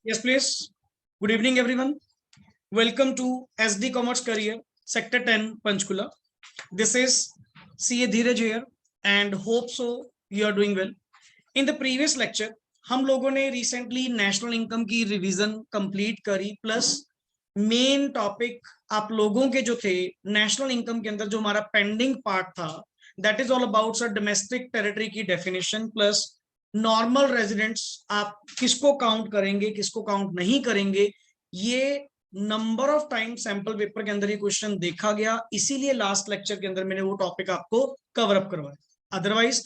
Yes, please. Good evening, everyone. Welcome to SD Commerce Career, Sector 10, Panchkula. This is CA Dheeraj here, and hope so you are doing well. In the previous lecture, हम लोगों ने recently national income की revision complete करी, plus main topic आप लोगों के जो थे national income के अंदर जो हमारा pending part था, that is all about sir domestic territory की definition plus नॉर्मल रेजिडेंट्स आप किसको काउंट करेंगे किसको काउंट नहीं करेंगे, ये number of time sample paper के अंदर ये क्वेश्चन देखा गया, इसीलिए लास्ट लेक्चर के अंदर मैंने वो टॉपिक आपको कवर अप करवाया। अदरवाइज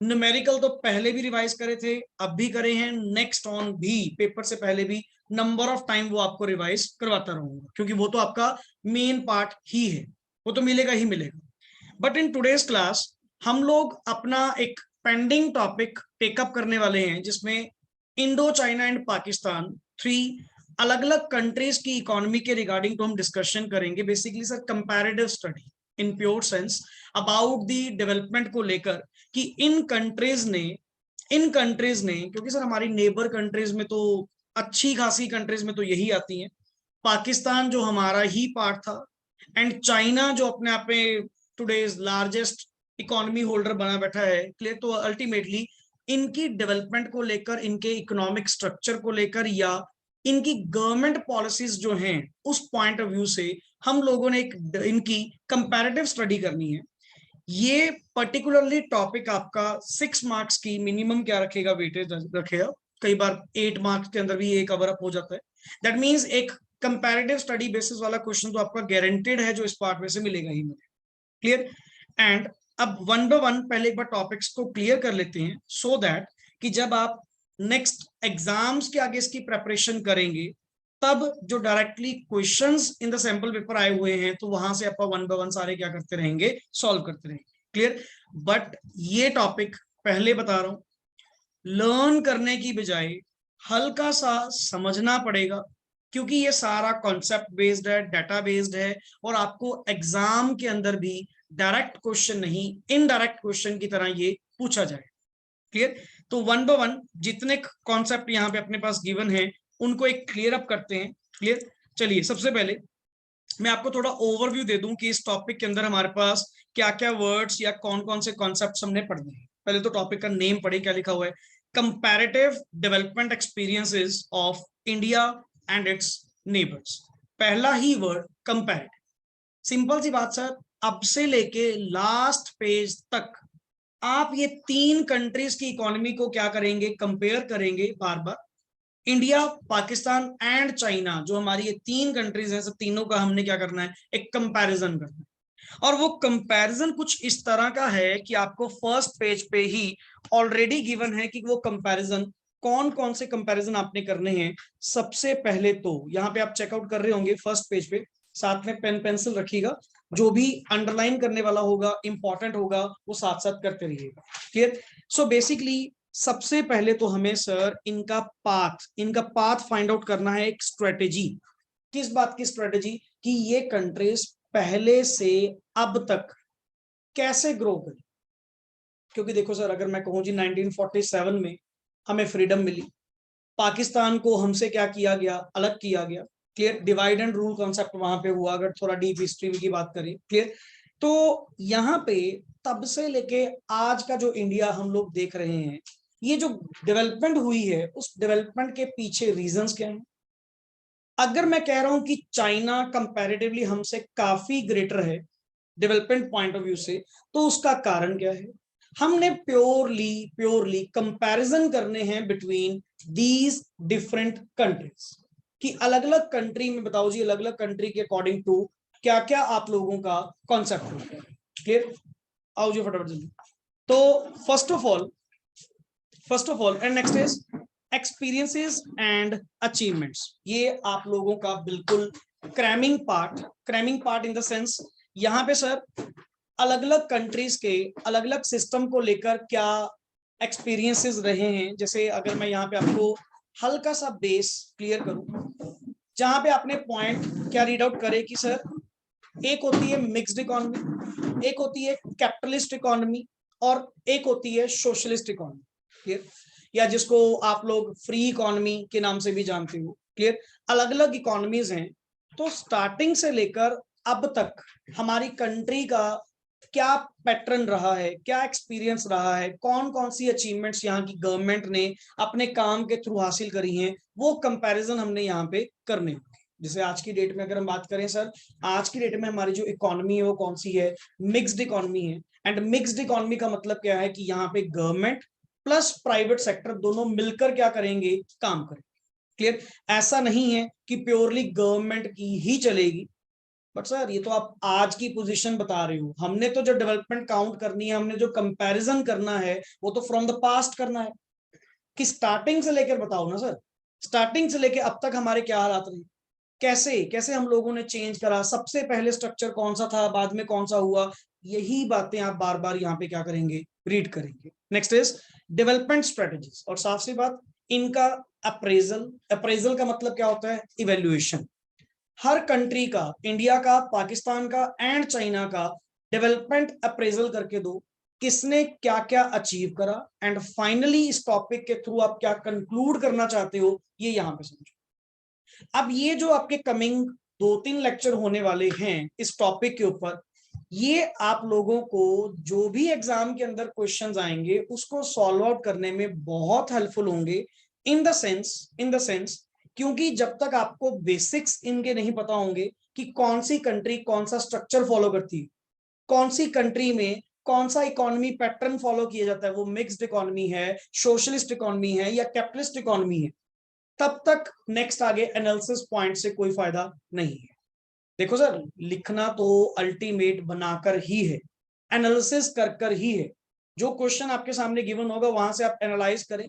न्यूमेरिकल तो पहले भी रिवाइज करे थे, अब भी करे हैं, नेक्स्ट ऑन भी पेपर से पहले भी नंबर ऑफ टाइम वो आपको रिवाइज करवाता रहूंगा, क्योंकि वो तो आपका मेन पार्ट ही है, वो तो मिलेगा ही मिलेगा। बट इन टुडेज क्लास हम लोग अपना एक पेंडिंग टॉपिक टेकअप करने वाले हैं, जिसमें इंडो चाइना एंड पाकिस्तान 3 अलग अलग कंट्रीज की इकोनॉमी के रिगार्डिंग तो हम डिस्कशन करेंगे। Basically sir comparative study in pure sense about the development को लेकर कि इन कंट्रीज ने क्योंकि सर हमारी नेबर कंट्रीज में तो अच्छी खासी कंट्रीज में तो यही आती हैं, पाकिस्तान जो हमारा ही पार्ट था एंड चाइना जो अपने आप में टुडेज लार्जेस्ट इकोनॉमी होल्डर बना बैठा है, क्लियर। तो अल्टीमेटली इनकी डेवलपमेंट को लेकर, इनके इकोनॉमिक स्ट्रक्चर को लेकर या इनकी गवर्नमेंट पॉलिसीज जो हैं उस पॉइंट ऑफ व्यू से हम लोगों ने एक इनकी कंपैरेटिव स्टडी करनी है। ये पर्टिकुलरली टॉपिक आपका 6 मार्क्स की मिनिमम क्या रखेगा, वेटेज रखेगा, कई बार 8 मार्क्स के अंदर भी ये कवर अप हो जाता है। दैट मीन्स एक कंपैरेटिव स्टडी बेसिस वाला क्वेश्चन तो आपका गारंटेड है, जो इस पार्ट में से मिलेगा ही मिलेगा, क्लियर। एंड अब वन बाय वन पहले एक बार टॉपिक्स को क्लियर कर लेते हैं, सो दैट कि जब आप नेक्स्ट एग्जाम्स के आगे इसकी प्रेपरेशन करेंगे तब जो directly questions in the sample paper आए हुए हैं तो वहां से आप वन बाय वन सारे क्या करते रहेंगे, सॉल्व करते रहेंगे, क्लियर। बट ये टॉपिक पहले बता रहा हूं, लर्न करने की बजाय हल्का सा समझना पड़ेगा, क्योंकि ये सारा कॉन्सेप्ट बेस्ड है, डाटा बेस्ड है, और आपको एग्जाम के अंदर भी डायरेक्ट क्वेश्चन नहीं, इनडायरेक्ट क्वेश्चन की तरह ये पूछा जाए, क्लियर। तो वन बाय वन जितने कॉन्सेप्ट यहाँ पे अपने पास गिवन है उनको एक क्लियर अप करते हैं, क्लियर। चलिए सबसे पहले मैं आपको थोड़ा ओवरव्यू दे दूं कि इस टॉपिक के अंदर हमारे पास क्या क्या वर्ड्स या कौन कौन से कॉन्सेप्ट हमने पढ़ने हैं। पहले तो टॉपिक का नेम पढ़े, क्या लिखा हुआ है, comparative development experiences of India and it's neighbours. पहला ही वर्ड कंपैरेटिव, सिंपल सी बात सर, अब से लेके लास्ट पेज तक आप ये 3 कंट्रीज की इकोनॉमी को क्या करेंगे, कंपेयर करेंगे बार बार। इंडिया, पाकिस्तान एंड चाइना जो हमारी ये 3 कंट्रीज हैं, सब तीनों का हमने क्या करना है, एक कंपैरिजन करना है। और वो कंपैरिजन कुछ इस तरह का है कि आपको फर्स्ट पेज पे ही ऑलरेडी गिवन है कि वो कंपैरिजन कौन कौन से कंपैरिजन आपने करने हैं। सबसे पहले तो यहाँ पे आप चेकआउट कर रहे होंगे फर्स्ट पेज पे, साथ में पेन पेंसिल रखिएगा, जो भी अंडरलाइन करने वाला होगा, इंपॉर्टेंट होगा, वो साथ साथ करते रहिएगा, क्लियर। सो बेसिकली सबसे पहले तो हमें सर इनका पाथ फाइंड आउट करना है, एक स्ट्रेटेजी। किस बात की स्ट्रेटेजी, कि ये कंट्रीज पहले से अब तक कैसे ग्रो करें। क्योंकि देखो सर, अगर मैं कहूं जी 1947 में हमें फ्रीडम मिली, पाकिस्तान को हमसे क्या किया गया, अलग किया गया, clear. Divide and rule concept वहां पे हुआ, अगर थोड़ा डीप हिस्ट्री की बात करें, क्लियर। तो यहाँ पे तब से लेके आज का जो इंडिया हम लोग देख रहे हैं, ये जो डेवलपमेंट हुई है, उस डेवलपमेंट के पीछे रीजंस क्या हैं। अगर मैं कह रहा हूं कि चाइना कंपैरेटिवली हमसे काफी ग्रेटर है डेवलपमेंट पॉइंट ऑफ व्यू से, तो उसका कारण क्या है। हमने प्योरली कंपैरिजन करने हैं बिटवीन दीज डिफरेंट कंट्रीज, कि अलग अलग कंट्री में बताओ जी, अलग अलग कंट्री के अकॉर्डिंग टू क्या क्या आप लोगों का कॉन्सेप्ट होता है, क्लियर। आओ जी फटाफट जल्दी। तो first of all and next is experiences and achievements. ये आप लोगों का बिल्कुल cramming part in the sense, यहाँ पे सर अलग अलग कंट्रीज के अलग अलग सिस्टम को लेकर क्या एक्सपीरियंसेस रहे हैं। जैसे अगर मैं यहाँ पे आपको हल्का सा बेस क्लियर करूं, जहां पे आपने पॉइंट क्या रीड आउट करे कि सर एक होती है मिक्स्ड इकोनॉमी, एक होती है कैपिटलिस्ट इकोनॉमी, और एक होती है सोशलिस्ट इकोनॉमी, क्लियर। या जिसको आप लोग फ्री इकोनॉमी के नाम से भी जानते हो। क्लियर, अलग अलग इकोनॉमीज हैं। तो स्टार्टिंग से लेकर अब तक हमारी कंट्री का क्या पैटर्न रहा है, क्या एक्सपीरियंस रहा है, कौन कौन सी अचीवमेंट्स यहाँ की गवर्नमेंट ने अपने काम के थ्रू हासिल करी हैं, वो कंपैरिजन हमने यहाँ पे करने होंगे। जैसे आज की डेट में अगर हम बात करें सर, आज की डेट में हमारी जो इकोनॉमी है वो कौन सी है, मिक्स्ड इकोनॉमी है। एंड मिक्स्ड इकोनॉमी का मतलब क्या है कि यहाँ पे गवर्नमेंट प्लस प्राइवेट सेक्टर दोनों मिलकर क्या करेंगे, काम करेंगे। क्लियर, ऐसा नहीं है कि प्योरली गवर्नमेंट की ही चलेगी। बट सर ये तो आप आज की पोजीशन बता रहे हो, हमने तो जो डेवलपमेंट काउंट करनी है, हमने जो कंपैरिजन करना है वो तो फ्रॉम द पास्ट करना है, कि स्टार्टिंग से लेकर बताओ ना सर, स्टार्टिंग से लेकर अब तक हमारे क्या हालात रहे, कैसे कैसे हम लोगों ने चेंज करा, सबसे पहले स्ट्रक्चर कौन सा था, बाद में कौन सा हुआ। यही बातें आप बार बार यहाँ पे क्या करेंगे, रीड करेंगे। नेक्स्ट इज डेवलपमेंट स्ट्रेटेजीज, और साफ सी बात इनका अप्रेजल, अप्रेजल का मतलब क्या होता है, इवेल्युएशन। हर कंट्री का, इंडिया का, पाकिस्तान का एंड चाइना का डेवलपमेंट अप्रेजल करके दो, किसने क्या क्या अचीव करा, एंड फाइनली इस टॉपिक के थ्रू आप क्या कंक्लूड करना चाहते हो, ये यहां पे समझो। अब ये जो आपके कमिंग 2-3 लेक्चर होने वाले हैं इस टॉपिक के ऊपर, ये आप लोगों को जो भी एग्जाम के अंदर क्वेश्चंस आएंगे उसको सॉल्व आउट करने में बहुत हेल्पफुल होंगे। इन द सेंस क्योंकि जब तक आपको बेसिक्स इनके नहीं पता होंगे कि कौन सी कंट्री कौन सा स्ट्रक्चर फॉलो करती है, कौन सी कंट्री में कौन सा इकोनॉमी पैटर्न फॉलो किया जाता है, वो मिक्स्ड इकोनॉमी है, सोशलिस्ट इकोनॉमी है या कैपिटलिस्ट इकोनॉमी है, तब तक नेक्स्ट आगे एनालिसिस पॉइंट से कोई फायदा नहीं है। देखो सर, लिखना तो अल्टीमेट बनाकर ही है, एनालिसिस कर कर ही है। जो क्वेश्चन आपके सामने गिवन होगा वहां से आप एनालाइज करें।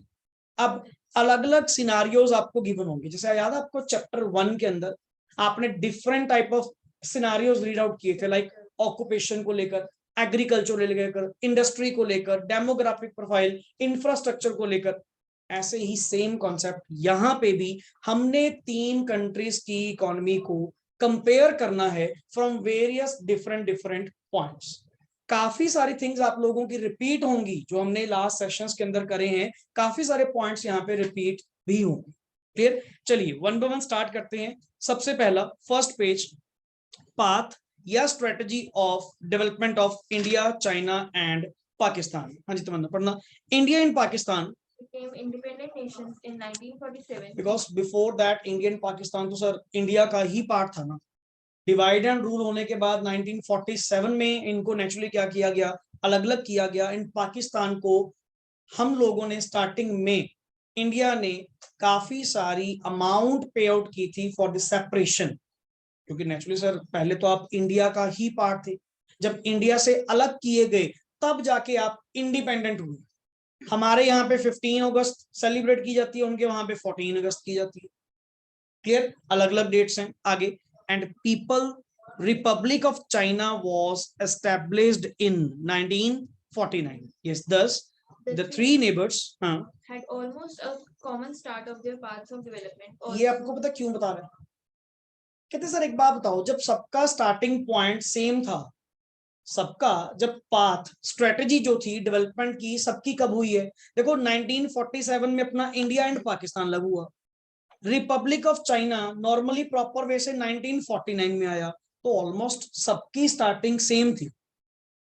अब अलग अलग सिनारियोज आपको गिवन होंगे, जैसे याद है आपको चैप्टर 1 के अंदर आपने different type of scenarios read out किए थे, लाइक ऑक्यूपेशन को लेकर, एग्रीकल्चर को लेकर, इंडस्ट्री को लेकर, डेमोग्राफिक प्रोफाइल, इंफ्रास्ट्रक्चर को लेकर। ऐसे ही सेम कॉन्सेप्ट यहाँ पे भी हमने 3 कंट्रीज की इकोनॉमी को कंपेयर करना है फ्रॉम वेरियस डिफरेंट पॉइंट्स। काफी सारी थिंग्स आप लोगों की रिपीट होंगी जो हमने लास्ट सेशंस के अंदर करे हैं, काफी सारे पॉइंट्स यहाँ पे रिपीट भी होंगे। क्लियर, चलिए वन बाय वन स्टार्ट करते हैं। सबसे पहला फर्स्ट पेज, पाथ या strategy of development of India, China and Pakistan. हाँ जी तमन्ना पढ़ना। India and Pakistan became independent nations in 1947 because before that India and Pakistan तो सर इंडिया का ही पार्ट था ना। डिवाइड एंड रूल होने के बाद 1947 में इनको नेचुरली क्या किया गया, अलग अलग किया गया। इन पाकिस्तान को हम लोगों ने स्टार्टिंग में, इंडिया ने काफी सारी अमाउंट पे आउट की थी फॉर द सेपरेशन, क्योंकि नेचुरली सर पहले तो आप इंडिया का ही पार्ट थे, जब इंडिया से अलग किए गए तब जाके आप इंडिपेंडेंट हुए। हमारे यहाँ पे 15 अगस्त सेलिब्रेट की जाती है, उनके वहां पे 14 अगस्त की जाती है। क्लियर, अलग अलग डेट्स हैं आगे। And people Republic of China was established in 1949। Yes, thus the three neighbors had almost a common start of their paths of development. ये आपको पता क्यों बता रहे हैं? कहते सर एक बात बताओ, जब सबका स्टार्टिंग पॉइंट सेम था, सबका जब पाथ स्ट्रेटजी जो थी डेवलपमेंट की सबकी कब हुई है? देखो 1947 में अपना इंडिया एंड पाकिस्तान लागू हुआ, Republic of China normally proper way से 1949 में आया, तो ऑलमोस्ट सबकी स्टार्टिंग सेम थी।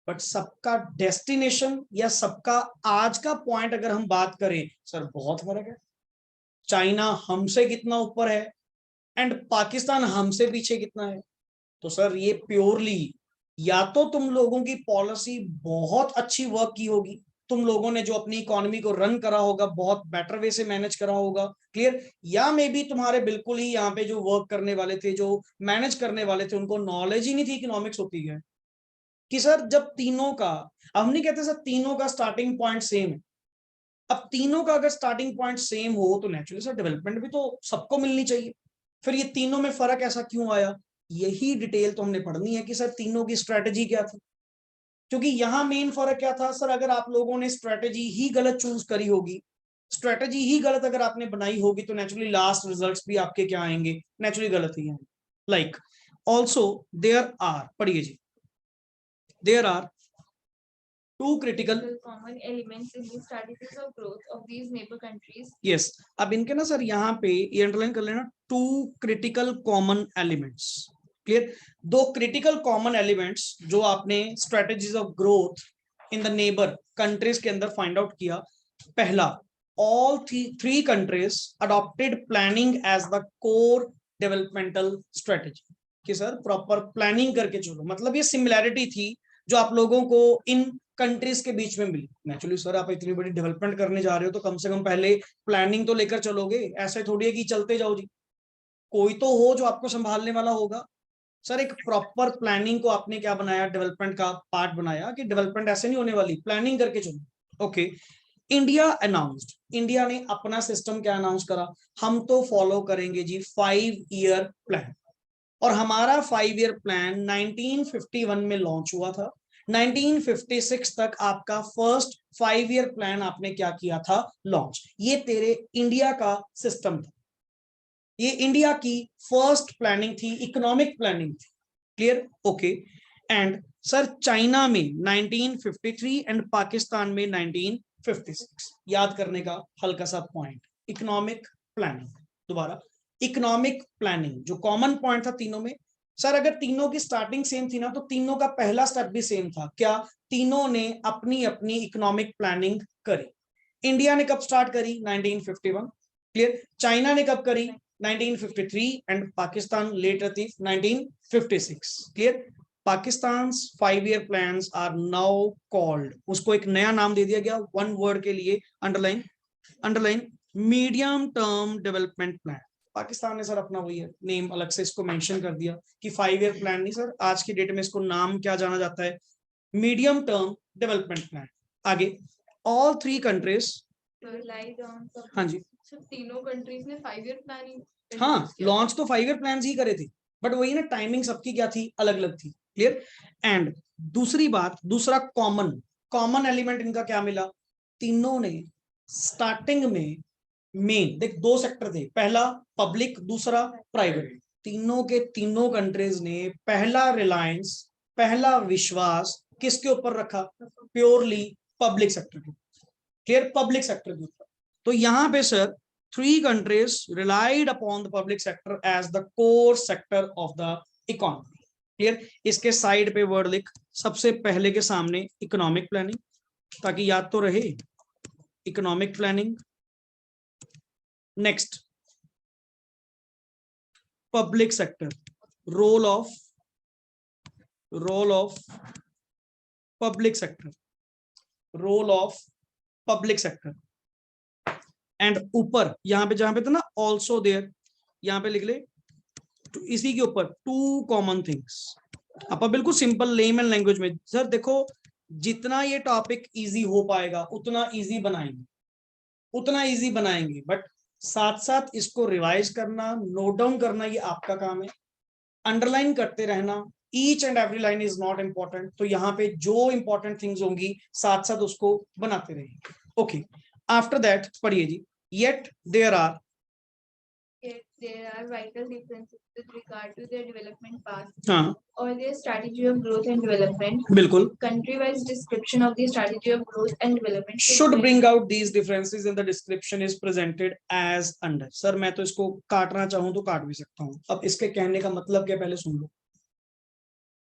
बट सबका डेस्टिनेशन या सबका आज का पॉइंट अगर हम बात करें सर, बहुत फर्क है। चाइना हमसे कितना ऊपर है एंड पाकिस्तान हमसे पीछे कितना है। तो सर ये प्योरली या तो तुम लोगों की पॉलिसी बहुत अच्छी वर्क की होगी, तुम लोगों ने जो अपनी इकोनॉमी को रन करा होगा बहुत बेटर वे से मैनेज करा होगा। क्लियर, या मे बी तुम्हारे बिल्कुल ही यहाँ पे जो वर्क करने वाले थे, जो मैनेज करने वाले थे, उनको नॉलेज ही नहीं थी इकोनॉमिक्स होती है। कि सर जब तीनों का, हम नहीं कहते सर तीनों का स्टार्टिंग पॉइंट सेम है, अब तीनों का अगर स्टार्टिंग पॉइंट सेम हो तो नेचुरली सर डेवलपमेंट भी तो सबको मिलनी चाहिए। फिर ये तीनों में फर्क ऐसा क्यों आया, यही डिटेल तो हमने पढ़नी है कि सर तीनों की स्ट्रेटजी क्या थी। क्योंकि यहाँ मेन फर्क क्या था सर, अगर आप लोगों ने स्ट्रेटजी ही गलत चूज करी होगी, स्ट्रेटजी ही गलत अगर आपने बनाई होगी, तो नेचुरली लास्ट रिजल्ट्स भी आपके क्या आएंगे, नेचुरली गलत ही आएंगे। लाइक ऑल्सो देयर आर, पढ़िए जी, there are two critical common elements in the strategies of growth of these neighbor countries. Yes अब इनके ना सर यहाँ पे ये अंडरलाइन कर लेना, two critical common elements. Clear, दो क्रिटिकल कॉमन एलिमेंट्स जो आपने strategies of growth in the neighbour countries के अंदर फाइंड आउट किया। पहला, all three countries adopted planning as the core developmental strategy कि सर प्रॉपर प्लानिंग करके चलो, मतलब ये सिमिलैरिटी थी जो आप लोगों को इन कंट्रीज के बीच में मिली। नेचुरली सर आप इतनी बड़ी डेवलपमेंट करने जा रहे हो तो कम से कम पहले प्लानिंग तो लेकर चलोगे, ऐसे थोड़ी है कि चलते जाओ जी, कोई तो हो जो आपको संभालने वाला होगा। सर एक प्रॉपर प्लानिंग को आपने क्या बनाया, डेवलपमेंट का पार्ट बनाया कि डेवलपमेंट ऐसे नहीं होने वाली, प्लानिंग करके चलो। ओके, इंडिया अनाउंस्ड, इंडिया ने अपना सिस्टम क्या अनाउंस करा, हम तो फॉलो करेंगे जी 5 ईयर प्लान, और हमारा 5 ईयर प्लान 1951 में लॉन्च हुआ था। 1956 तक आपका फर्स्ट 5 ईयर प्लान आपने क्या किया था, लॉन्च। ये तेरे इंडिया का सिस्टम था, ये इंडिया की फर्स्ट प्लानिंग थी, इकोनॉमिक प्लानिंग थी। Clear, okay. And sir China में 1953 एंड पाकिस्तान में 1956, याद करने का हल्का सा पॉइंट, इकोनॉमिक प्लानिंग। दोबारा, इकोनॉमिक प्लानिंग जो कॉमन पॉइंट था तीनों में, सर अगर तीनों की स्टार्टिंग सेम थी ना तो तीनों का पहला स्टेप भी सेम था। क्या, तीनों ने अपनी अपनी इकोनॉमिक प्लानिंग करी। इंडिया ने कब स्टार्ट करी, 1951। क्लियर, चाइना ने कब करी, 1953 एंड पाकिस्तान लेटर थी 1956। Clear, Pakistan's 5 year plans are now called, उसको एक नया नाम दे दिया गया, वन वर्ड के लिए, underline underline, medium term development plan. Pakistan ने सर अपना वही है नेम अलग से इसको मेंशन कर दिया कि 5 ईयर प्लान नहीं सर, आज की डेट में इसको नाम क्या जाना जाता है, मीडियम टर्म डेवलपमेंट प्लान। आगे, ऑल थ्री कंट्रीज, हाँ जी, तीनों कंट्रीज ने 5 ईयर प्लानिंग, हाँ लॉन्च तो 5 ईयर प्लान ही करे थे, बट वही ना टाइमिंग सबकी क्या थी, अलग अलग थी। क्लियर, एंड दूसरी बात, दूसरा कॉमन एलिमेंट इनका क्या मिला, तीनों ने स्टार्टिंग में मेन देख दो सेक्टर थे, पहला पब्लिक दूसरा प्राइवेट, तीनों के तीनों कंट्रीज ने पहला रिलायंस, पहला विश्वास किसके ऊपर रखा, प्योरली पब्लिक सेक्टर के। क्लियर, पब्लिक सेक्टर के ऊपर। तो यहां पे sir 3 countries relied upon the public sector as the core sector of the economy. Clear, इसके साइड पे वर्ड लिख, सबसे पहले के सामने इकोनॉमिक प्लानिंग, ताकि याद तो रहे, economic planning. Next, public sector, role of public sector, role of public sector. And ऊपर यहां पे जहां पे था ना ऑल्सो देयर, यहां पे लिख ले इसी के ऊपर टू कॉमन थिंग्स। आप बिल्कुल सिंपल लेमन लैंग्वेज में, सर देखो जितना ये टॉपिक इजी हो पाएगा उतना इजी बनाएंगे, बट साथ साथ इसको रिवाइज करना, नोट डाउन करना, ये आपका काम है। अंडरलाइन करते रहना, each and every line is not important, तो यहाँ पे जो इंपॉर्टेंट थिंग्स होंगी साथ साथ उसको बनाते रहिए। ओके, आफ्टर दैट पढ़िए जी, yet there are vital differences with regard to their development path, हाँ or their strategy of growth and development. बिल्कुल, Country-wise description of the strategy of growth and development should bring out these differences in the description is presented as under। Sir मैं तो इसको काटना चाहूं तो काट भी सकता हूं। अब इसके कहने का मतलब क्या, पहले सुन लो।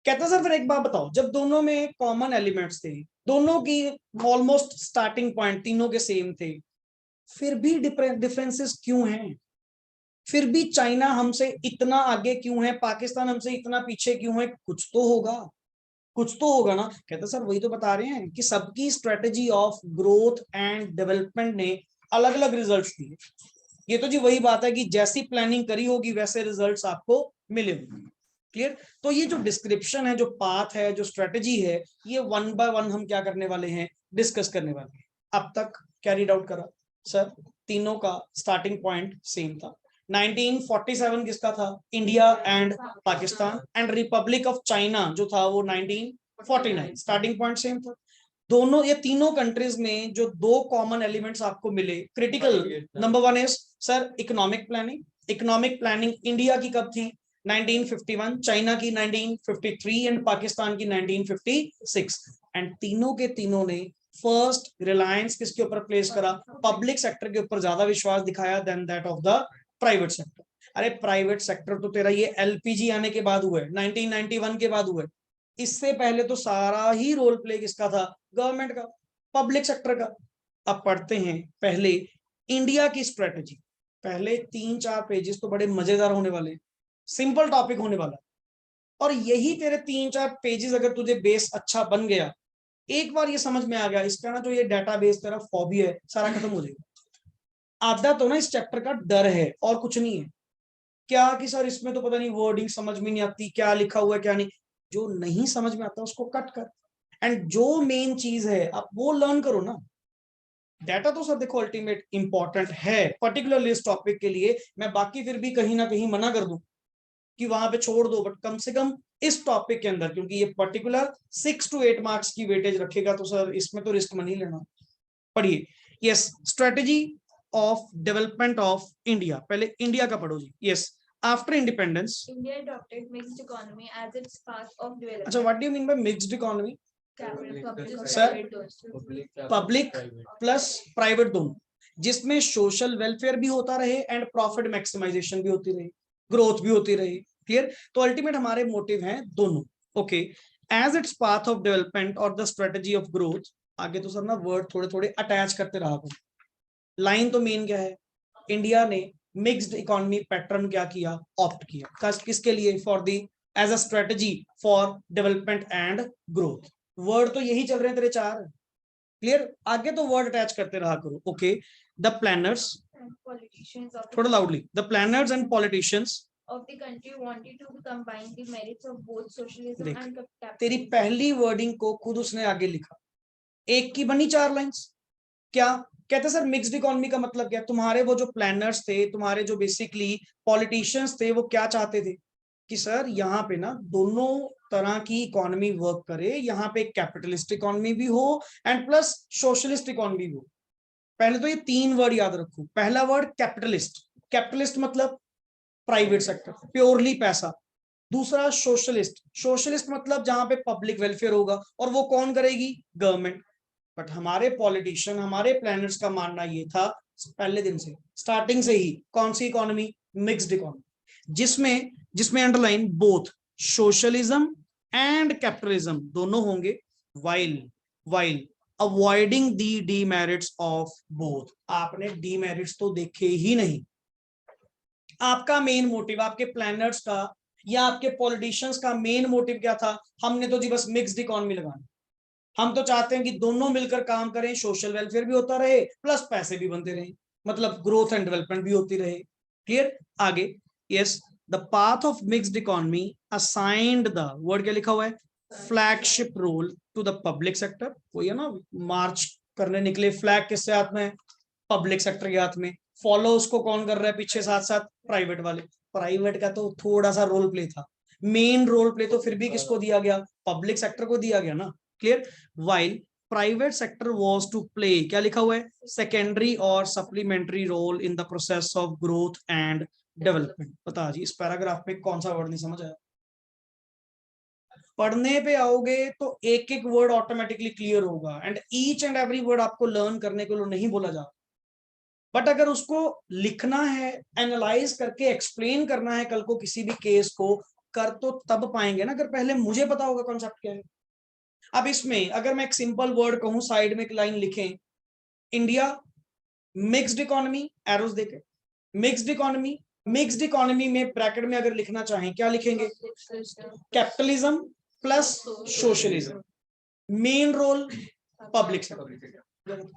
कहता सर फिर एक बात बताओ, जब दोनों में कॉमन एलिमेंट्स थे, दोनों की ऑलमोस्ट स्टार्टिंग पॉइंट तीनों के सेम थे, फिर भी डिफरेंसेस क्यों हैं, फिर भी चाइना हमसे इतना आगे क्यों है, पाकिस्तान हमसे इतना पीछे क्यों है, कुछ तो होगा ना। कहते सर वही तो बता रहे हैं कि सबकी strategy of growth and development ने अलग अलग रिजल्ट्स दिए। ये तो जी वही बात है कि जैसी प्लानिंग करी होगी वैसे रिजल्ट्स आपको मिले होंगे। क्लियर, तो ये जो डिस्क्रिप्शन है, जो पाथ है, जो स्ट्रेटेजी है, ये 1 by 1 हम क्या करने वाले हैं, डिस्कस करने वाले हैं। अब तक कैरीड आउट करा सर, तीनों का स्टार्टिंग पॉइंट सेम था। 1947 किसका था, India and Pakistan, and Republic of China जो था वो 1949, स्टार्टिंग पॉइंट सेम था। दोनों ये तीनों कंट्रीज में जो दो कॉमन एलिमेंट्स आपको मिले critical, number 1 is sir economic planning India की कब थी, 1951, चाइना की 1953 एंड पाकिस्तान की 1956। एंड तीनों के तीनों ने फर्स्ट रिलायंस किसके ऊपर प्लेस करा, पब्लिक सेक्टर के ऊपर ज्यादा विश्वास दिखाया then that of the private sector. अरे प्राइवेट सेक्टर तो तेरा ये एलपीजी आने के बाद हुआ है, 1991 के बाद हुआ है। इससे पहले तो सारा ही रोल प्ले किसका था, गवर्नमेंट का, पब्लिक सेक्टर का। अब पढ़ते हैं पहले इंडिया की स्ट्रेटेजी। पहले 3-4 पेजेस तो बड़े मजेदार होने वाले, सिंपल टॉपिक होने वाला, और यही तेरे 3-4 पेजेस अगर तुझे बेस अच्छा बन गया, एक बार ये समझ में आ गया, इसका ना जो ये डेटाबेस तेरा फॉबी है सारा खत्म हो जाएगा। आधा तो ना इस चैप्टर का डर है और कुछ नहीं है। क्या कि सर इसमें तो पता नहीं वर्डिंग समझ में नहीं आती, क्या लिखा हुआ है क्या नहीं। जो नहीं समझ में आता उसको कट कर, एंड जो मेन चीज है आप वो लर्न करो ना। डाटा तो सर देखो अल्टीमेट इंपॉर्टेंट है, पर्टिकुलरली इस टॉपिक के लिए मैं बाकी फिर भी कहीं ना कहीं मना कर दूं कि वहां पे छोड़ दो, बट कम से कम इस टॉपिक के अंदर, क्योंकि ये पर्टिकुलर 6 to 8 मार्क्स की वेटेज रखेगा, तो सर इसमें तो रिस्क नहीं लेना। पढ़िए, yes, strategy of development of India. पहले इंडिया का पढ़ो जी। Yes, after independence India adopted mixed economy as its path of development. अच्छा, what do you mean by mixed economy? Public Sir? private those. Public plus private दोनों, जिसमें social welfare भी होता रहे एंड प्रॉफिट मैक्सिमाइजेशन भी होती रहे, growth भी होती रही। क्लियर? तो अल्टीमेट हमारे मोटिव हैं दोनों। Okay, as its path of development और द स्ट्रेटेजी ऑफ ग्रोथ। आगे तो सर ना वर्ड थोड़े थोड़े अटैच करते रहा करो। लाइन तो मेन क्या है, इंडिया ने मिक्स्ड इकोनॉमी पैटर्न क्या किया, ऑप्ट किया, किसके लिए, for the as a strategy for development and growth. Word तो यही चल रहे हैं तेरे चार। क्लियर? आगे तो वर्ड अटैच करते रहा करो। Okay, the planners, And politicians of थोड़ा loudly, the planners and politicians of the country wanted to combine the merits of both socialism देख, and तेरी capitalism. पहली वर्डिंग को खुद उसने आगे लिखा, एक की बनी 4 लाइंस। क्या कहते सर मिक्स्ड इकोनॉमी का मतलब क्या? तुम्हारे वो जो प्लानर्स थे, तुम्हारे जो बेसिकली पॉलिटिशियंस थे, वो क्या चाहते थे कि सर यहाँ पे ना दोनों तरह की इकोनॉमी वर्क करे, यहाँ पे कैपिटलिस्ट इकोनॉमी भी हो एंड प्लस सोशलिस्ट इकोनॉमी भी हो। पहले तो ये 3 वर्ड याद रखो। पहला वर्ड कैपिटलिस्ट, कैपिटलिस्ट मतलब प्राइवेट सेक्टर, प्योरली पैसा। दूसरा सोशलिस्ट, सोशलिस्ट मतलब जहां पे पब्लिक वेलफेयर होगा, और वो कौन करेगी, गवर्नमेंट। बट हमारे पॉलिटिशियन, हमारे प्लानर्स का मानना ये था पहले दिन से, स्टार्टिंग से ही, कौन सी इकोनॉमी, मिक्स्ड इकोनॉमी, जिसमें जिसमें underline both socialism and capitalism दोनों होंगे, while while avoiding the demerits of both. आपने डीमेरिट्स तो देखे ही नहीं। आपका मेन मोटिव, आपके प्लानर्स का या आपके पॉलिटिशियंस का मेन मोटिव क्या था, हमने तो जी बस मिक्स्ड इकोनॉमी लगानी। हम तो चाहते हैं कि दोनों मिलकर काम करें, सोशल वेलफेयर भी होता रहे प्लस पैसे भी बनते रहे, मतलब ग्रोथ एंड डेवलपमेंट भी होती रहे। क्लियर? आगे, yes, the path of mixed economy assigned the, word क्या लिखा हुआ है, flagship role to the public sector. वही है ना, मार्च करने निकले, फ्लैग किससे हाथ में, पब्लिक सेक्टर के हाथ में। फॉलो उसको कौन कर रहा है पीछे, साथ साथ प्राइवेट वाले। प्राइवेट का तो थोड़ा सा रोल प्ले था, मेन रोल प्ले तो फिर भी किसको दिया गया, पब्लिक सेक्टर को दिया गया ना। Clear? While private sector was to play, क्या लिखा हुआ है, सेकेंडरी और supplementary role in the process of growth and development. बता जी, इस पैराग्राफ में कौन सा वर्ड नहीं समझ आया? पढ़ने पे आओगे तो एक एक वर्ड ऑटोमेटिकली क्लियर होगा, and each and every word आपको लर्न करने के लिए नहीं बोला जा, बट अगर उसको लिखना है, एनालाइज करके एक्सप्लेन करना है कल को किसी भी केस को, कर तो तब पाएंगे ना अगर पहले मुझे पता होगा कॉन्सेप्ट क्या है। अब इसमें अगर मैं एक सिंपल वर्ड कहूं, साइड में एक लाइन लिखें, इंडिया मिक्स्ड इकोनॉमी, एरोस देके, मिक्स्ड इकोनॉमी, मिक्स्ड इकोनॉमी में ब्रैकेट में अगर लिखना चाहें क्या लिखेंगे, capitalism plus socialism, main role public sector.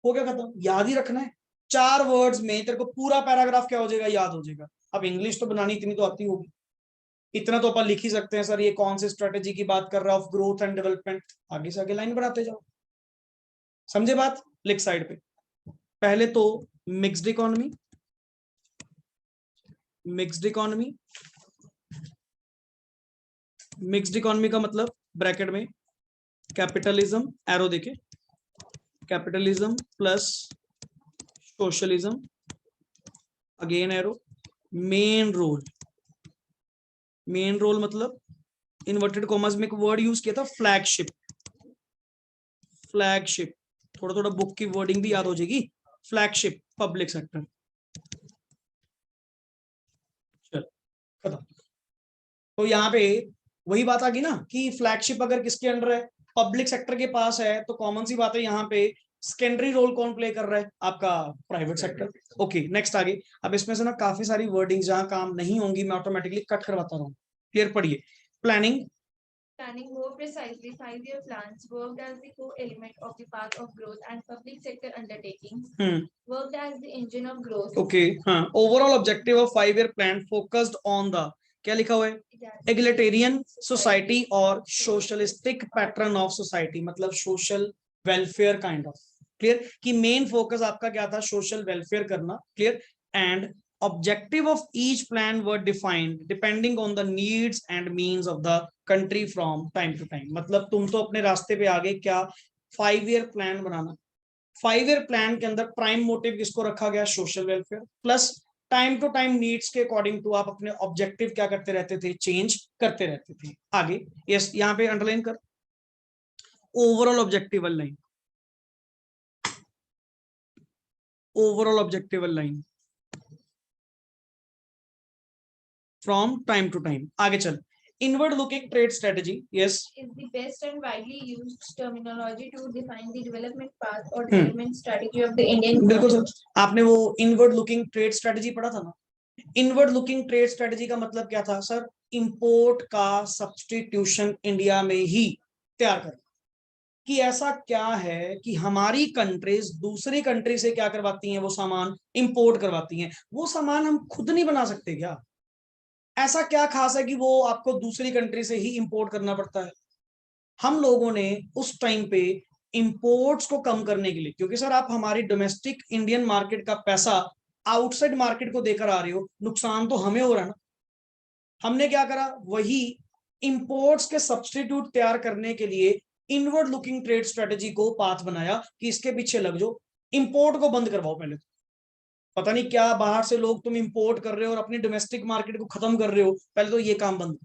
हो गया खत्म, याद ही रखना है। 4 वर्ड्स में तेरे को पूरा पैराग्राफ क्या हो जाएगा, याद हो जाएगा। अब इंग्लिश तो बनानी इतनी तो आती होगी, इतना तो अपन लिख ही सकते हैं सर ये कौन सी स्ट्रेटेजी की बात कर रहा है, ऑफ ग्रोथ एंड डेवलपमेंट। आगे से आगे लाइन बढ़ाते जाओ, समझे बात? लिख साइड पे। पहले तो mixed economy, mixed economy, mixed economy का मतलब ब्रैकेट में कैपिटलिज्म, एरो देके, capitalism plus socialism, again arrow, main role, main role मतलब इन्वर्टेड कॉमर्स में एक वर्ड यूज किया था फ्लैगशिप, फ्लैगशिप, थोड़ा थोड़ा बुक की वर्डिंग भी याद हो जाएगी। फ्लैगशिप पब्लिक सेक्टर, चल खत्म। तो यहाँ पे वही बात आ गई ना कि फ्लैगशिप अगर किसके अंडर है, पब्लिक सेक्टर के पास है, तो कॉमन सी बात है यहाँ पे सेकेंडरी रोल कौन प्ले कर रहा है, आपका प्राइवेट सेक्टर। ओके नेक्स्ट आगे। अब इसमें से ना काफी सारी वर्डिंग जहां काम नहीं होंगी मैं ऑटोमेटिकली कट करवाता रहूं। क्लियर पढ़िए। Planning, Planning more precisely 5-year plans worked as the core element of the path of growth and public sector undertakings worked as the engine of growth. Okay हाँ। Overall objective of 5 year plan focused on the, क्या लिखा हुआ है, egalitarian society और socialistic pattern of society, मतलब social welfare kind of. Clear कि main focus आपका क्या था, सोशल वेलफेयर करना। Clear and objective of each plan were defined depending on the needs and means of the country from time to time। मतलब तुम तो अपने रास्ते पे आगे क्या 5 ईयर प्लान बनाना। 5 ईयर प्लान के अंदर प्राइम मोटिव किसको रखा गया, social welfare, plus time to time needs के अकॉर्डिंग टू आप अपने ऑब्जेक्टिव क्या करते रहते थे, चेंज करते रहते थे। आगे यस यहाँ पे अंडरलाइन कर, overall objective line, overall objective line from time to time. आगे चल, inward looking trade strategy, yes is the best and widely used terminology to define the development path or development strategy of the Indian बिल्कुल economy. Sir, आपने वो inward looking trade strategy पढ़ा था ना। Inward looking trade strategy का मतलब क्या था सर, इंपोर्ट का सब्स्टिट्यूशन इंडिया में ही तैयार करना। कि ऐसा क्या है कि हमारी कंट्रीज दूसरी कंट्री से क्या करवाती हैं, वो सामान इंपोर्ट करवाती हैं, वो सामान हम खुद नहीं बना सकते क्या? ऐसा क्या खास है कि वो आपको दूसरी कंट्री से ही इंपोर्ट करना पड़ता है? हम लोगों ने उस टाइम पे इंपोर्ट्स को कम करने के लिए, क्योंकि सर आप हमारी डोमेस्टिक इंडियन मार्केट का पैसा आउटसाइड मार्केट को देकर आ रहे हो, नुकसान तो हमें हो रहा है ना। हमने क्या करा, वही इंपोर्ट्स के सब्स्टिट्यूट तैयार करने के लिए इनवर्ड लुकिंग ट्रेड स्ट्रेटजी को पाथ बनाया कि इसके पीछे लग जाओ, इंपोर्ट को बंद करवाओ। पहले तो पता नहीं क्या बाहर से लोग तुम इंपोर्ट कर रहे हो और अपनी डोमेस्टिक मार्केट को खत्म कर रहे हो, पहले तो ये काम बंद।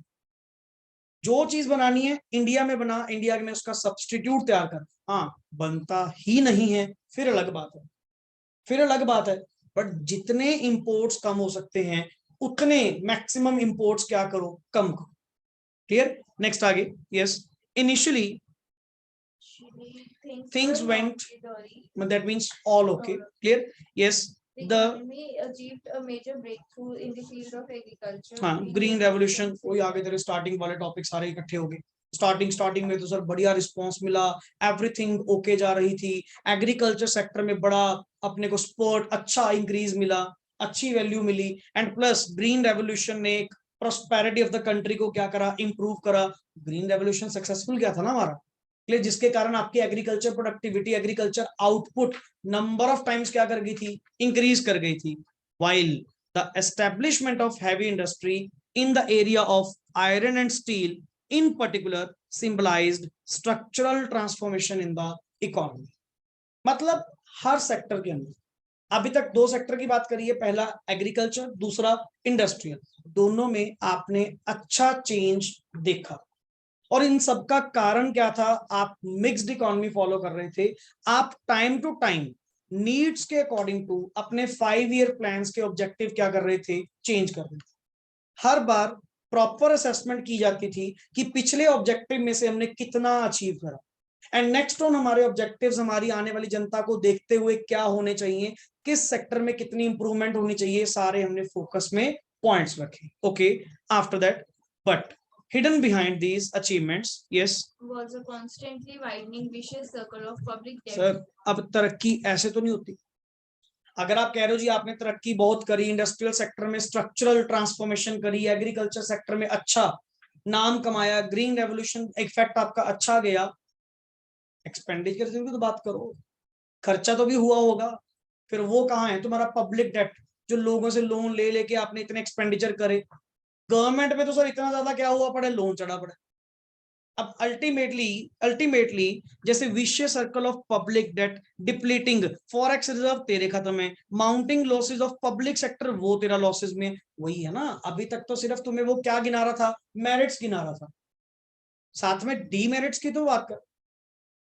जो चीज बनानी है इंडिया में बना, इंडिया में उसका सब्स्टिट्यूट तैयार कर। हाँ बनता ही नहीं है फिर अलग बात है, फिर अलग बात है। बट जितने इंपोर्ट्स कम हो सकते हैं उतने मैक्सिमम इंपोर्ट्स क्या करो, कम करो। क्लियर नेक्स्ट आगे। Yes initially things went, that means all okay. Clear yes The economy achieved a major breakthrough in the field of agriculture. हाँ ग्रीन रेवोल्यूशन, वही आगे तेरे स्टार्टिंग वाले टॉपिक सारे इकट्ठे हो गए। स्टार्टिंग में तो सर बढ़िया रिस्पांस मिला, एवरीथिंग ओके जा रही थी, एग्रीकल्चर सेक्टर में बड़ा अपने को स्पोर्ट अच्छा इंक्रीज मिला, अच्छी वैल्यू मिली, एंड प्लस ग्रीन रेवोल्यूशन ने एक प्रोस्पेरिटी ऑफ द कंट्री को क्या करा, इंप्रूव करा। ग्रीन रेवोल्यूशन सक्सेसफुल क्या था ना हमारा, जिसके कारण आपकी agriculture productivity, agriculture output number of times क्या कर गई थी, इंक्रीज कर गई थी। while the establishment of heavy industry in the area of iron and steel in particular symbolized structural transformation in the economy। मतलब हर सेक्टर के अंदर, अभी तक दो सेक्टर की बात करिए, पहला एग्रीकल्चर, दूसरा इंडस्ट्रियल, दोनों में आपने अच्छा चेंज देखा। और इन सब का कारण क्या था, आप मिक्स्ड इकोनॉमी फॉलो कर रहे थे, आप टाइम टू टाइम नीड्स के अकॉर्डिंग टू अपने 5 ईयर प्लान्स के ऑब्जेक्टिव क्या कर रहे थे, चेंज कर रहे थे। हर बार प्रॉपर असेसमेंट की जाती थी कि पिछले ऑब्जेक्टिव में से हमने कितना अचीव करा, एंड नेक्स्ट ऑन हमारे ऑब्जेक्टिव्स हमारी आने वाली जनता को देखते हुए क्या होने चाहिए, किस सेक्टर में कितनी इंप्रूवमेंट होनी चाहिए, सारे हमने फोकस में पॉइंट्स रखे। Okay after that but hidden behind these achievements yes was a constantly widening vicious circle of public debt। Sir अब तरक्की ऐसे तो नहीं होती। अगर आप कह रहे हो जी आपने तरक्की बहुत करी, इंडस्ट्रियल सेक्टर में स्ट्रक्चरल ट्रांसफॉर्मेशन करी, एग्रीकल्चर सेक्टर में अच्छा नाम कमाया, ग्रीन रेवोल्यूशन इफेक्ट आपका अच्छा गया, एक्सपेंडिचर की तो बात करो, खर्चा तो भी हुआ होगा, फिर वो कहाँ है तुम्हारा पब्लिक डेट, जो लोगों से लोन ले लेके आपने इतने एक्सपेंडिचर करे। गवर्नमेंट में तो सर इतना ज्यादा क्या हुआ पड़ा, लोन चढ़ा पड़ा। अब अल्टीमेटली जैसे vicious circle of public debt depleting, forex reserve तेरे खत्म है, mounting losses of public sector वो तेरा लॉसेस में, वही है ना। अभी तक तो सिर्फ तुम्हें वो क्या गिना रहा था, मेरिट्स गिना रहा था, साथ में डीमेरिट्स की तो बात कर।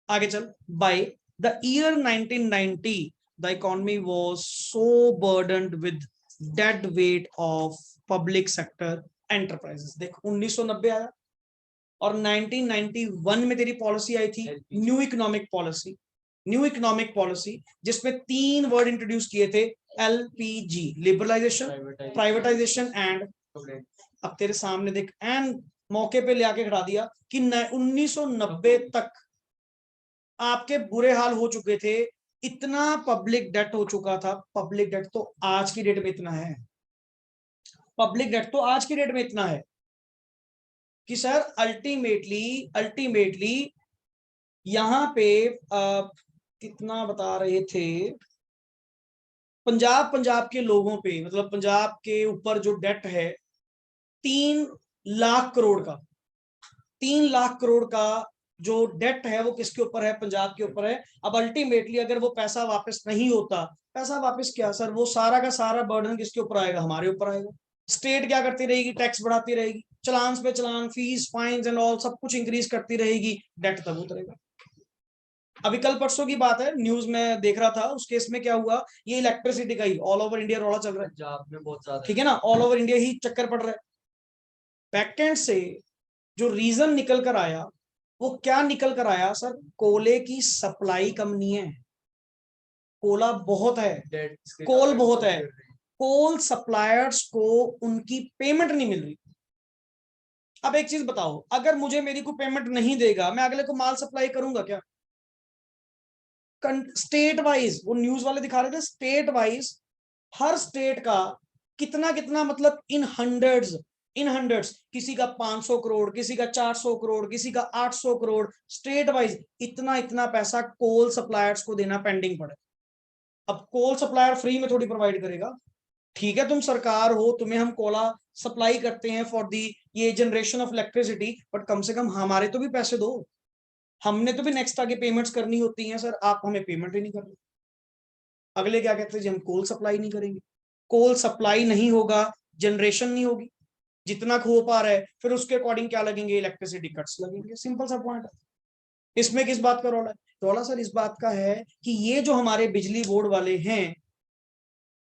आगे चल, by the year 1990 the economy was so burdened with dead weight of public sector enterprises. देख 1990 आया और 1991 में तेरी पॉलिसी आई थी, new economic policy. New economic policy जिसमें 3 वर्ड इंट्रोड्यूस किए थे, LPG, लिबरलाइजेशन, प्राइवेटाइजेशन एंड। अब तेरे सामने देख एंड मौके पे ले आके खड़ा दिया कि 1990 तक आपके बुरे हाल हो चुके थे, इतना पब्लिक डेट हो चुका था। पब्लिक डेट तो आज की डेट में इतना है, पब्लिक डेट तो आज की डेट में इतना है कि सर अल्टीमेटली यहां पे कितना बता रहे थे, पंजाब के लोगों पे, मतलब पंजाब के ऊपर जो डेट है 3 लाख करोड़ का, 3 लाख करोड़ का जो डेट है वो किसके ऊपर है, पंजाब के ऊपर है। अब अल्टीमेटली अगर वो पैसा वापस नहीं होता, पैसा वापस क्या सर, वो सारा का सारा बर्डन किसके ऊपर आएगा, हमारे ऊपर आएगा। स्टेट क्या करती रहेगी, टैक्स बढ़ाती रहेगी, चलान पे चलान, फीस, फाइन्स एंड ऑल सब कुछ इंक्रीज करती रहेगी, डेट तब उतरेगा। अभी कल परसों की बात है, न्यूज में देख रहा था, उस केस में क्या हुआ, ये इलेक्ट्रिसिटी का ही ऑल ओवर इंडिया रोड़ा चल रहा है, पंजाब में बहुत ज्यादा, ठीक है ना, ऑल ओवर इंडिया ही चक्कर पड़ रहा है। बैकएंड से जो रीजन निकल कर आया वो क्या निकल कर आया सर, कोले की सप्लाई कम नहीं है, कोला बहुत है, कोल बहुत है, कोल सप्लायर्स को उनकी पेमेंट नहीं मिल रही। अब एक चीज बताओ, अगर मुझे मेरी को पेमेंट नहीं देगा, मैं अगले को माल सप्लाई करूंगा क्या? स्टेट वाइज वो न्यूज वाले दिखा रहे थे, स्टेट वाइज हर स्टेट का कितना कितना, मतलब इन हंड्रेड्स, किसी का 500 करोड़, किसी का 400 करोड़, किसी का 800 करोड़, स्टेट वाइज इतना इतना पैसा कोल सप्लायर्स को देना पेंडिंग पड़े। अब कोल सप्लायर फ्री में थोड़ी प्रोवाइड करेगा, ठीक है तुम सरकार हो, तुम्हें हम कोला सप्लाई करते हैं फॉर दी ये जनरेशन ऑफ इलेक्ट्रिसिटी, बट कम से कम हमारे तो भी पैसे दो, हमने तो भी नेक्स्ट आगे पेमेंट्स करनी होती हैं सर, आप हमें पेमेंट ही नहीं कर रहे। अगले क्या कहते हैं जी, हम कोल सप्लाई नहीं करेंगे, कोल सप्लाई नहीं होगा, जनरेशन नहीं होगी, जितना हो पा रहा है फिर उसके अकॉर्डिंग क्या लगेंगे, इलेक्ट्रिसिटी कट्स लगेंगे, सिंपल सा पॉइंट है। इसमें किस बात का रोला है, रोला सर इस बात का है कि ये जो हमारे बिजली बोर्ड वाले हैं,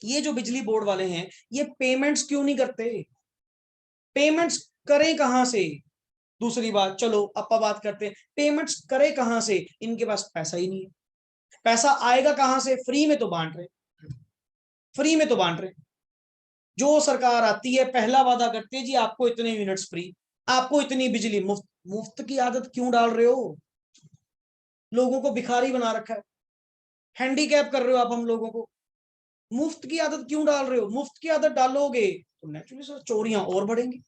ये जो बिजली बोर्ड वाले हैं, ये पेमेंट्स क्यों नहीं करते, पेमेंट्स करें कहां से। दूसरी बात, चलो अपा बात करते हैं, पेमेंट्स करें कहां से, इनके पास पैसा ही नहीं है, पैसा आएगा कहां से, फ्री में तो बांट रहे, फ्री में तो बांट रहे। जो सरकार आती है पहला वादा करती है जी आपको इतने यूनिट्स फ्री, आपको इतनी बिजली मुफ्त। मुफ्त की आदत क्यों डाल रहे हो, लोगों को भिखारी बना रखा है, हैंडीकैप कर रहे हो आप हम लोगों को, मुफ्त की आदत क्यों डाल रहे हो, मुफ्त की आदत डालोगे तो नेचुरली सर चोरियां और बढ़ेंगी,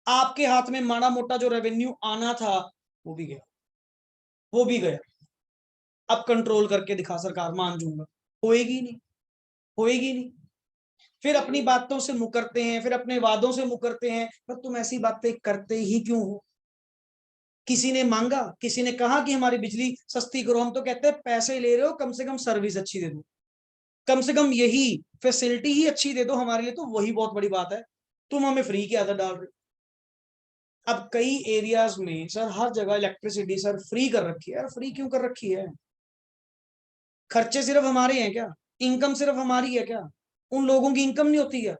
आपके हाथ में माड़ा मोटा जो रेवेन्यू आना था वो भी गया, वो भी गया। अब कंट्रोल करके दिखा सरकार, मान जूंगा, होएगी नहीं, होएगी नहीं। फिर अपनी बातों से मुकरते हैं, फिर अपने वादों से मुकरते हैं, पर तुम ऐसी बातें करते ही क्यों हो। किसी ने मांगा, किसी ने कहा कि हमारी बिजली सस्ती करो, हम तो कहते हैं पैसे ले रहे हो, कम से कम सर्विस अच्छी दे दो, कम से कम यही फैसिलिटी ही अच्छी दे दो, हमारे लिए तो वही बहुत बड़ी बात है, तुम हमें फ्री की आदत डाल रहे हो। अब कई एरियाज में सर हर जगह इलेक्ट्रिसिटी सर फ्री कर रखी है, यार फ्री क्यों कर रखी है, खर्चे सिर्फ हमारे हैं क्या, इनकम सिर्फ हमारी है क्या, उन लोगों की इनकम नहीं होती है,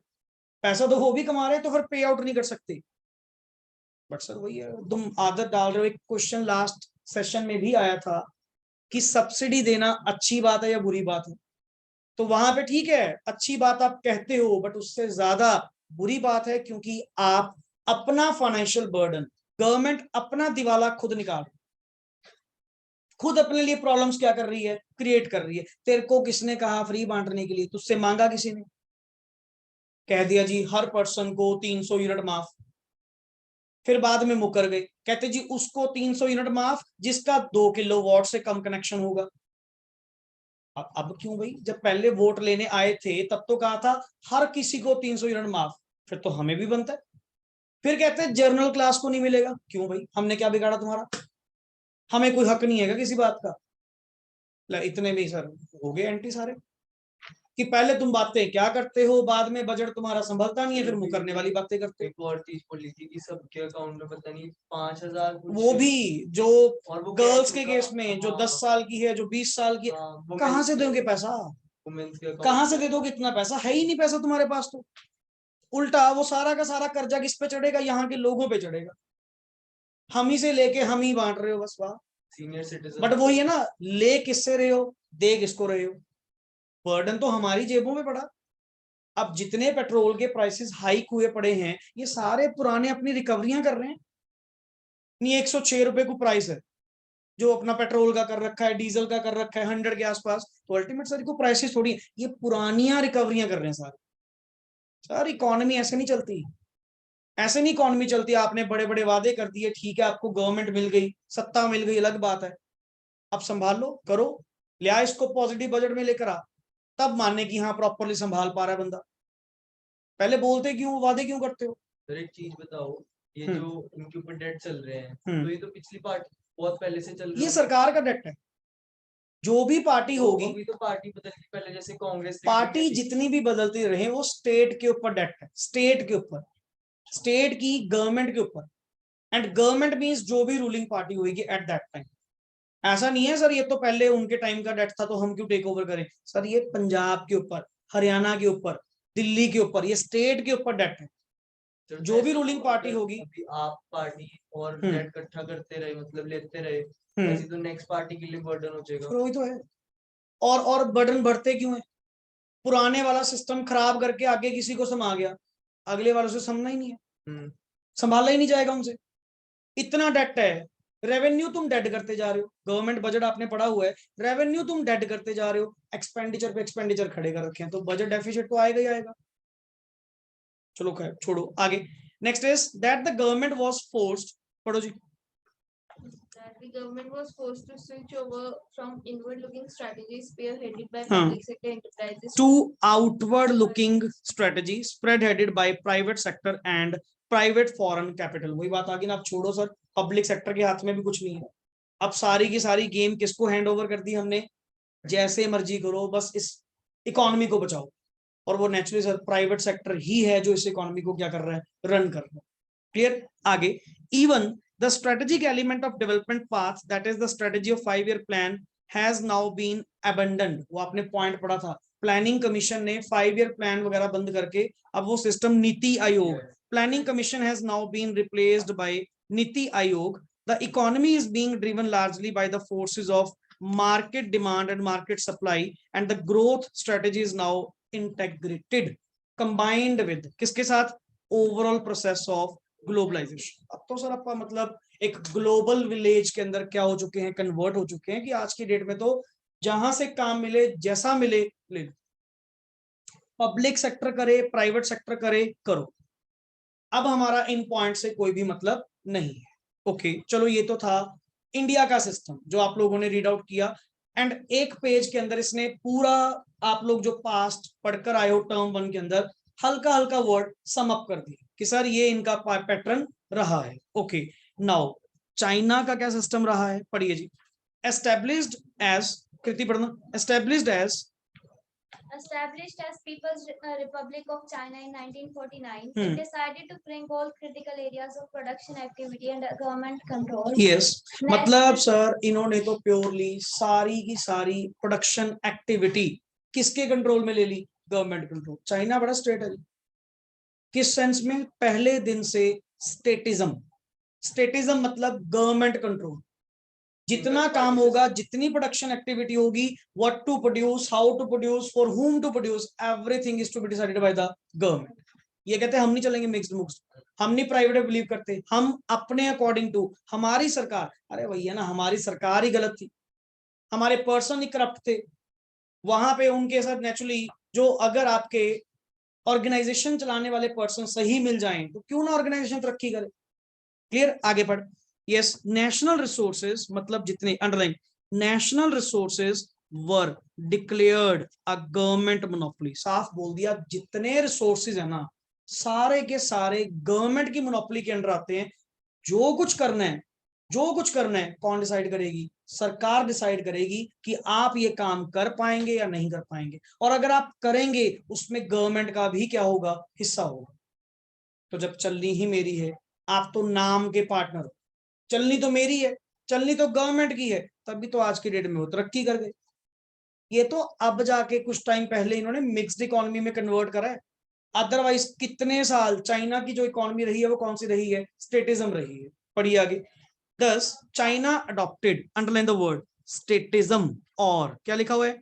पैसा तो वो भी कमा रहे हैं तो फिर पे आउट नहीं कर सकते। बट सर वही है, तुम आदत डाल रहे हो। एक क्वेश्चन लास्ट सेशन में भी आया था कि सब्सिडी देना अच्छी बात है या बुरी बात है, तो वहां पे ठीक है अच्छी बात आप कहते हो, बट उससे ज्यादा बुरी बात है, क्योंकि आप अपना फाइनेंशियल बर्डन, गवर्नमेंट अपना दिवाला खुद निकाल, खुद अपने लिए प्रॉब्लम्स क्या कर रही है, क्रिएट कर रही है। तेरे को किसने कहा फ्री बांटने के लिए, तुझसे मांगा किसी ने, कह दिया जी हर पर्सन को 300 यूनिट माफ, फिर बाद में मुकर गए, कहते जी उसको 300 यूनिट माफ जिसका 2 किलोवाट से कम कनेक्शन होगा। अब क्यों भाई, जब पहले वोट लेने आए थे तब तो कहा था हर किसी को 300 यूनिट माफ, फिर तो हमें भी बनता है। फिर कहते हैं जनरल क्लास को नहीं मिलेगा, क्यों भाई, हमने क्या बिगाड़ा तुम्हारा, हमें कोई हक नहीं है क्या किसी बात का। इतने में सर हो गए एंटी सारे, कि पहले तुम बातें क्या करते हो, बाद में बजट तुम्हारा संभलता नहीं है, फिर मुंह करने वाली बातें करते हो। एक और चीज बोली थी कि सबके अकाउंट में पता नहीं 5,000 वो भी जो और वो गर्ल्स के चुका। केस में, जो हाँ, 10 साल की है, जो 20 साल की है, हाँ, कहाँ से दोगे पैसा? वुमेन्स के account कहाँ से में। दे दोगे इतना पैसा? है ही नहीं पैसा तुम्हारे पास। तो उल्टा वो सारा का सारा कर्जा किस पे चढ़ेगा? यहाँ के लोगों पे चढ़ेगा। हम ही से लेके हम ही बांट रहे हो बस बात। Senior citizen. बट वही है ना, ले किससे रहे हो, दे किसको रहे हो? बर्डन तो हमारी जेबों में पड़ा। अब जितने पेट्रोल के प्राइसेस हाइक हुए पड़े हैं, ये सारे पुराने अपनी रिकवरियां कर रहे हैं। नहीं, 106 रुपए को प्राइस है जो अपना पेट्रोल का कर रखा है, डीजल का कर रखा है 100 के आसपास, तो अल्टीमेट सर को प्राइसेस थोड़ी, ये पुरानियां रिकवरियां कर रहे हैं सारे। सर इकोनॉमी ऐसे नहीं चलती, ऐसे नहीं इकोनॉमी चलती। आपने बड़े बड़े वादे कर दिए, ठीक है, आपको गवर्नमेंट मिल गई, सत्ता मिल गई, अलग बात है। अब संभाल लो, करो, लिया इसको पॉजिटिव बजट में लेकर आ, तब मानने की हाँ प्रॉपरली संभाल पा रहा है बंदा। पहले बोलते क्यों, वादे क्यों करते हो? सर एक चीज बताओ, ये जो इनके ऊपर डेट चल रहे हैं, तो ये तो पिछली पार्टी बहुत पहले से चल रही ये है। सरकार का डेट है। जो भी पार्टी तो होगी, अभी तो पार्टी बदल के पहले जैसे कांग्रेस पार्टी जितनी भी बदलती रहे, वो स्टेट के ऊपर डेट है, स्टेट के ऊपर, स्टेट की गवर्नमेंट के ऊपर। एंड गवर्नमेंट मींस जो भी रूलिंग पार्टी होगी एट दैट टाइम। ऐसा नहीं है सर ये तो पहले उनके टाइम का डेट था तो हम क्यों टेक ओवर करें। सर ये पंजाब के ऊपर, हरियाणा के ऊपर, दिल्ली के ऊपर, ये स्टेट के ऊपर डेट है। जो भी रूलिंग पार्टी होगी, अभी आप पार्टी और डेट इकट्ठा करते रहे, मतलब लेते रहे, ऐसे तो नेक्स्ट पार्टी के लिए बर्डन हो जाएगा। वही तो है। और बर्डन बढ़ते क्यों है? पुराने वाला सिस्टम खराब करके आगे किसी को समा गया, अगले वालों से समझना ही नहीं है, संभाला ही नहीं जाएगा उनसे। इतना डेट है, रेवेन्यू तुम डेड करते जा रहे हो, गवर्नमेंट बजट आपने पढ़ा हुआ है, रेवेन्यू तुम डेड करते जा रहे हो, एक्सपेंडिचर पे एक्सपेंडिचर खड़े कर रखे हैं, तो बजट डेफिसिट तो आएगा ही आएगा। चलो खैर छोड़ो, आगे। Next is that the government was forced, पढ़ो जी। That the government was forced to switch over from inward-looking strategies spearheaded by public sector enterprises to outward-looking strategies spearheaded by private sector and private foreign capital। वही बात आ गई ना, अब छोड़ो sir, public sector के हाथ में भी कुछ नहीं है। अब सारी की सारी गेम किसको हैंड ओवर कर दी हमने? जैसे मर्जी करो, बस इस इकोनॉमी को बचाओ। और वो नेचुरली सर प्राइवेट सेक्टर ही है जो इस इकोनॉमी को क्या कर रहा है, रन कर रहा है। क्लियर? आगे, even the strategic element of development path, that is the strategy of 5-year plan, has now been abandoned। वो आपने पॉइंट पढ़ा था, प्लानिंग कमीशन ने 5-year प्लान वगैरह बंद करके अब वो system NITI Aayog, planning commission has now been replaced by NITI Aayog. The economy is being driven largely by the forces of market demand and market supply, and the growth strategy is now integrated, combined with किसके साथ? overall process of globalisation. अब तो sir आपका मतलब एक global village के अंदर क्या हो चुके हैं, कन्वर्ट हो चुके हैं कि आज की डेट में तो जहां से काम मिले, जैसा मिले ले लो, पब्लिक सेक्टर करे, प्राइवेट सेक्टर करे, करो। अब हमारा इन पॉइंट से कोई भी मतलब नहीं है। ओके चलो, ये तो था इंडिया का सिस्टम जो आप लोगों ने रीड आउट किया। एंड एक पेज के अंदर इसने पूरा, आप लोग जो पास्ट पढ़कर आए हो टर्म 1 के अंदर, हल्का हल्का वर्ड सम अप कर दिया कि सर ये इनका पैटर्न रहा है। ओके, नाउ चाइना का क्या सिस्टम रहा है, पढ़िए जी। एस्टेब्लिश्ड एज, कृति पढ़ना, established as Established as People's Republic of China in 1949, it decided to bring all critical areas of production activity under government control. Yes, मतलब सर इन्होंने तो प्योरली सारी की सारी प्रोडक्शन एक्टिविटी किसके कंट्रोल में ले ली? Government control. चाइना बड़ा स्टेट है, किस सेंस में? पहले दिन से स्टेटिज्म, स्टेटिज्म मतलब गवर्नमेंट कंट्रोल। जितना काम होगा, जितनी प्रोडक्शन एक्टिविटी होगी, what to produce, how to produce, for whom to produce, everything is to be decided by the government. ये कहते हैं हम नहीं चलेंगे मिक्स्ड मुक्स, हम नहीं प्राइवेट बिलीव करते, हम अपने अकॉर्डिंग टू हमारी सरकार। अरे भैया ना, हमारी सरकार ही गलत थी, हमारे पर्सन ही करप्ट थे। वहां पे उनके साथ नेचुरली जो, अगर आपके ऑर्गेनाइजेशन चलाने वाले पर्सन सही मिल जाएं तो क्यों ना ऑर्गेनाइजेशन तरक्की करे। क्लियर? आगे पढ़। यस, नेशनल रिसोर्सेज मतलब जितने, underline, national resources were declared a government monopoly. साफ बोल दिया, जितने रिसोर्सेज है ना, सारे के सारे गवर्नमेंट की मोनोपोली के अंडर आते हैं। जो कुछ करना है, जो कुछ करना है, कौन डिसाइड करेगी? सरकार डिसाइड करेगी कि आप ये काम कर पाएंगे या नहीं कर पाएंगे, और अगर आप करेंगे उसमें गवर्नमेंट का भी क्या होगा, हिस्सा होगा। तो जब चलनी ही मेरी है, आप तो नाम के पार्टनर हो, चलनी तो मेरी है, चलनी तो गवर्नमेंट की है, तभी तो आज की डेट में वो तरक्की कर गए। ये तो अब जाके कुछ टाइम पहले इन्होंने मिक्स्ड इकोनॉमी में कन्वर्ट करा है, अदरवाइज कितने साल चाइना की जो इकोनॉमी रही है वो कौन सी रही है, स्टेटिज्म रही है। पढ़िए आगे। Thus, China adopted, underline the word, statism, और क्या लिखा हुआ है,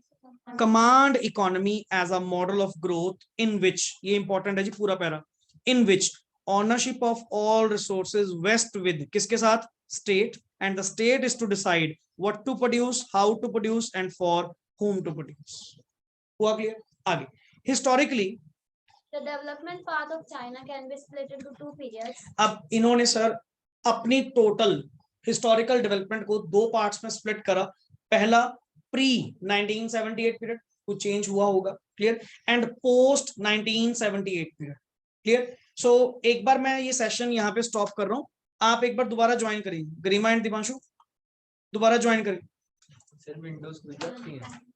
command economy as a model of growth in which, ये important है जी पूरा para, in which ownership of all resources vest with किसके साथ, state, and the state is to decide what to produce, how to produce, and for whom to produce. हुआ clear? आगे historically, The development path of China can be split into two periods. अब इन्होंने sir अपनी total historical development को दो parts में split करा। पहला प्री 1978 पीरियड, कुछ चेंज हुआ होगा, clear, and post 1978 period, clear. So एक बार मैं ये सेशन यहाँ पे स्टॉप कर रहा हूँ, आप एक बार दोबारा ज्वाइन करिए, गरिमा एंड दिपांशु दोबारा ज्वाइन करिए। सर विंडोज खुल जाती है।